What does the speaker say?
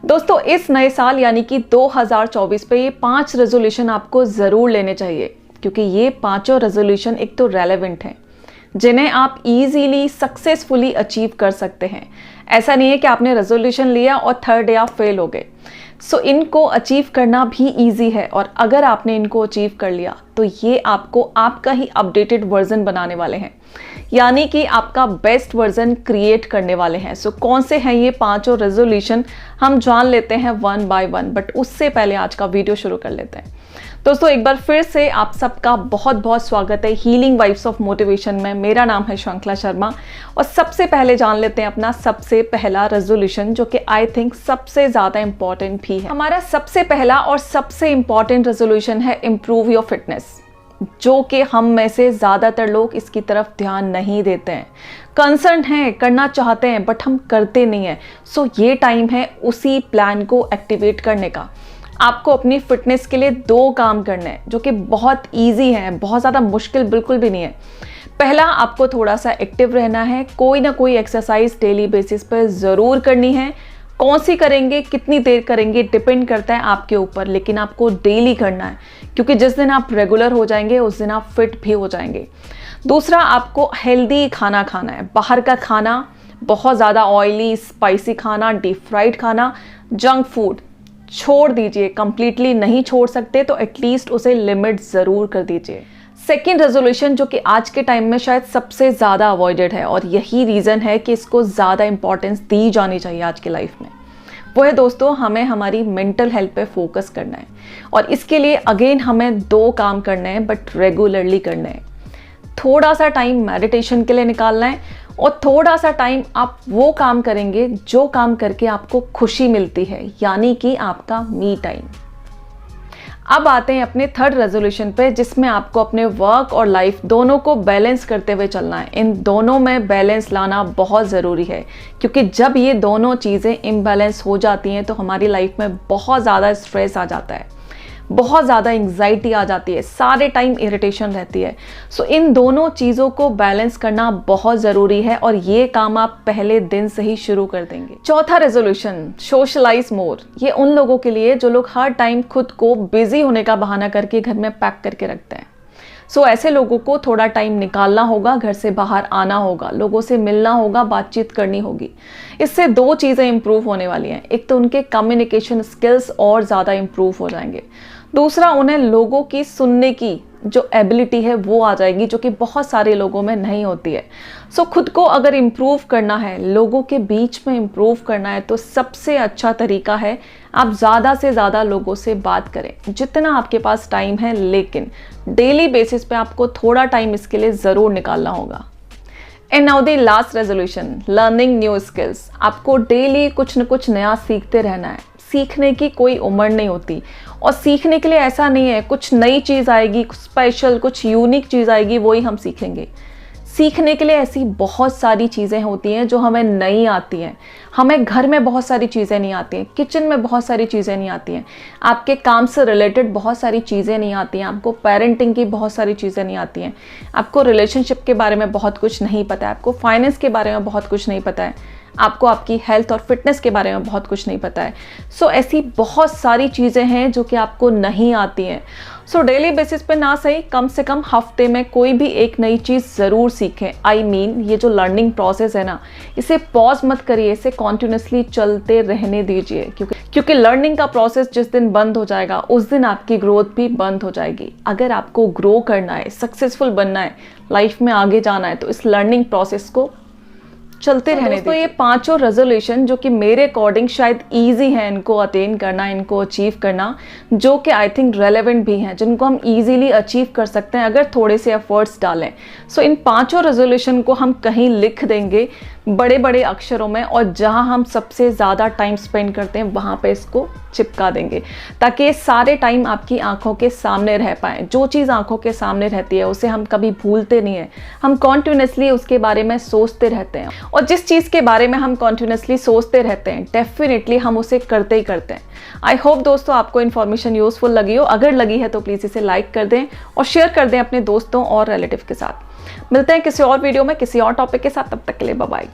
दोस्तों इस नए साल यानी कि 2024 पे ये 5 रेजोल्यूशन आपको ज़रूर लेने चाहिए, क्योंकि ये पांचों रेजोल्यूशन एक तो रेलेवेंट हैं जिन्हें आप इजीली सक्सेसफुली अचीव कर सकते हैं। ऐसा नहीं है कि आपने रेजोल्यूशन लिया और थर्ड डे आप फेल हो गए। सो इनको अचीव करना भी इजी है, और अगर आपने इनको अचीव कर लिया तो ये आपको आपका ही अपडेटेड वर्जन बनाने वाले हैं, यानी कि आपका बेस्ट वर्जन क्रिएट करने वाले हैं। सो कौन से हैं ये पांचों रेजोल्यूशन, हम जान लेते हैं वन बाय वन, बट उससे पहले आज का वीडियो शुरू कर लेते हैं। दोस्तों एक बार फिर से आप सबका बहुत बहुत स्वागत है हीलिंग वाइब्स ऑफ मोटिवेशन में। मेरा नाम है श्रृंखला शर्मा, और सबसे पहले जान लेते हैं अपना सबसे पहला रेजोल्यूशन, जो कि आई थिंक सबसे ज़्यादा इंपॉर्टेंट भी है। हमारा सबसे पहला और सबसे इंपॉर्टेंट रेजोल्यूशन है इम्प्रूव योर फिटनेस, जो कि हम में से ज़्यादातर लोग इसकी तरफ ध्यान नहीं देते हैं। कंसर्न हैं, करना चाहते हैं, बट हम करते नहीं हैं। सो ये टाइम है उसी प्लान को एक्टिवेट करने का। आपको अपनी फिटनेस के लिए 2 काम करने हैं जो कि बहुत इजी हैं, बहुत ज़्यादा मुश्किल बिल्कुल भी नहीं है। पहला, आपको थोड़ा सा एक्टिव रहना है, कोई ना कोई एक्सरसाइज डेली बेसिस पर ज़रूर करनी है। कौन सी करेंगे, कितनी देर करेंगे, डिपेंड करता है आपके ऊपर, लेकिन आपको डेली करना है, क्योंकि जिस दिन आप रेगुलर हो जाएंगे उस दिन आप फिट भी हो जाएंगे। दूसरा, आपको हेल्दी खाना खाना है। बाहर का खाना, बहुत ज़्यादा ऑयली स्पाइसी खाना, डीप फ्राइड खाना, जंक फूड छोड़ दीजिए। कंप्लीटली नहीं छोड़ सकते तो एटलीस्ट उसे लिमिट ज़रूर कर दीजिए। सेकेंड रेजोल्यूशन, जो कि आज के टाइम में शायद सबसे ज़्यादा अवॉइडेड है, और यही रीज़न है कि इसको ज़्यादा इंपॉर्टेंस दी जानी चाहिए आज के लाइफ में, वो है दोस्तों हमें हमारी मेंटल हेल्थ पे फोकस करना है। और इसके लिए अगेन हमें 2 काम करने हैं, बट रेगुलरली करने हैं। थोड़ा सा टाइम मेडिटेशन के लिए निकालना है, और थोड़ा सा टाइम आप वो काम करेंगे जो काम करके आपको खुशी मिलती है, यानी कि आपका मी टाइम। अब आते हैं अपने थर्ड रेजोल्यूशन पे, जिसमें आपको अपने वर्क और लाइफ दोनों को बैलेंस करते हुए चलना है। इन दोनों में बैलेंस लाना बहुत ज़रूरी है, क्योंकि जब ये दोनों चीज़ें इम्बैलेंस हो जाती हैं तो हमारी लाइफ में बहुत ज़्यादा स्ट्रेस आ जाता है, बहुत ज़्यादा एंग्जाइटी आ जाती है, सारे टाइम इरिटेशन रहती है। सो इन दोनों चीज़ों को बैलेंस करना बहुत ज़रूरी है, और ये काम आप पहले दिन से ही शुरू कर देंगे। चौथा रेजोल्यूशन, सोशलाइज मोर। ये उन लोगों के लिए जो लोग हर टाइम खुद को बिजी होने का बहाना करके घर में पैक करके रखते हैं। सो ऐसे लोगों को थोड़ा टाइम निकालना होगा, घर से बाहर आना होगा, लोगों से मिलना होगा, बातचीत करनी होगी। इससे 2 चीज़ें इंप्रूव होने वाली हैं। एक तो उनके कम्युनिकेशन स्किल्स और ज़्यादा इंप्रूव हो जाएंगे। दूसरा, उन्हें लोगों की सुनने की जो एबिलिटी है वो आ जाएगी, जो कि बहुत सारे लोगों में नहीं होती है। सो खुद को अगर इम्प्रूव करना है, लोगों के बीच में इम्प्रूव करना है, तो सबसे अच्छा तरीका है आप ज़्यादा से ज़्यादा लोगों से बात करें, जितना आपके पास टाइम है। लेकिन डेली बेसिस पे आपको थोड़ा टाइम इसके लिए ज़रूर निकालना होगा। And now the last resolution, learning new skills. आपको डेली कुछ न कुछ नया सीखते रहना है। सीखने की कोई उम्र नहीं होती, और सीखने के लिए ऐसा नहीं है कुछ नई चीज़ आएगी, कुछ स्पेशल, कुछ यूनिक चीज़ आएगी, वही हम सीखेंगे। सीखने के लिए ऐसी बहुत सारी चीज़ें होती हैं जो हमें नहीं आती हैं। हमें घर में बहुत सारी चीज़ें नहीं आती हैं, किचन में बहुत सारी चीज़ें नहीं आती हैं, आपके काम से रिलेटेड बहुत सारी चीज़ें नहीं आती हैं, आपको पेरेंटिंग की बहुत सारी चीज़ें नहीं आती हैं, आपको रिलेशनशिप के बारे में बहुत कुछ नहीं पता है, आपको फाइनेंस के बारे में बहुत कुछ नहीं पता है, आपको आपकी हेल्थ और फिटनेस के बारे में बहुत कुछ नहीं पता है। सो ऐसी बहुत सारी चीज़ें हैं जो कि आपको नहीं आती हैं। सो डेली बेसिस पे ना सही, कम से कम हफ्ते में कोई भी एक नई चीज़ ज़रूर सीखें। आई मीन ये जो लर्निंग प्रोसेस है ना, इसे पॉज मत करिए, इसे कॉन्टिन्यूसली चलते रहने दीजिए, क्योंकि लर्निंग का प्रोसेस जिस दिन बंद हो जाएगा उस दिन आपकी ग्रोथ भी बंद हो जाएगी। अगर आपको ग्रो करना है, सक्सेसफुल बनना है, लाइफ में आगे जाना है, तो इस लर्निंग प्रोसेस को चलते रहने दीजिए। ये पांचों रेजोल्यूशन जो कि मेरे अकॉर्डिंग शायद इजी हैं इनको अटेन करना, इनको अचीव करना, जो कि आई थिंक रेलेवेंट भी हैं, जिनको हम इजीली अचीव कर सकते हैं अगर थोड़े से एफर्ट्स डालें। सो इन पांचों रेजोल्यूशन को हम कहीं लिख देंगे बड़े बड़े अक्षरों में, और जहां हम सबसे ज़्यादा टाइम स्पेंड करते हैं वहां पे इसको चिपका देंगे, ताकि सारे टाइम आपकी आंखों के सामने रह पाए। जो चीज़ आंखों के सामने रहती है उसे हम कभी भूलते नहीं हैं, हम कॉन्टिन्यूसली उसके बारे में सोचते रहते हैं, और जिस चीज़ के बारे में हम कॉन्टिन्यूसली सोचते रहते हैं डेफिनेटली हम उसे करते ही करते हैं। आई होप दोस्तों आपको इन्फॉर्मेशन यूजफुल लगी हो। अगर लगी है तो प्लीज़ इसे लाइक कर दें और शेयर कर दें अपने दोस्तों और रिलेटिव के साथ। मिलते हैं किसी और वीडियो में किसी और टॉपिक के साथ, तब तक के लिए बाय बाय।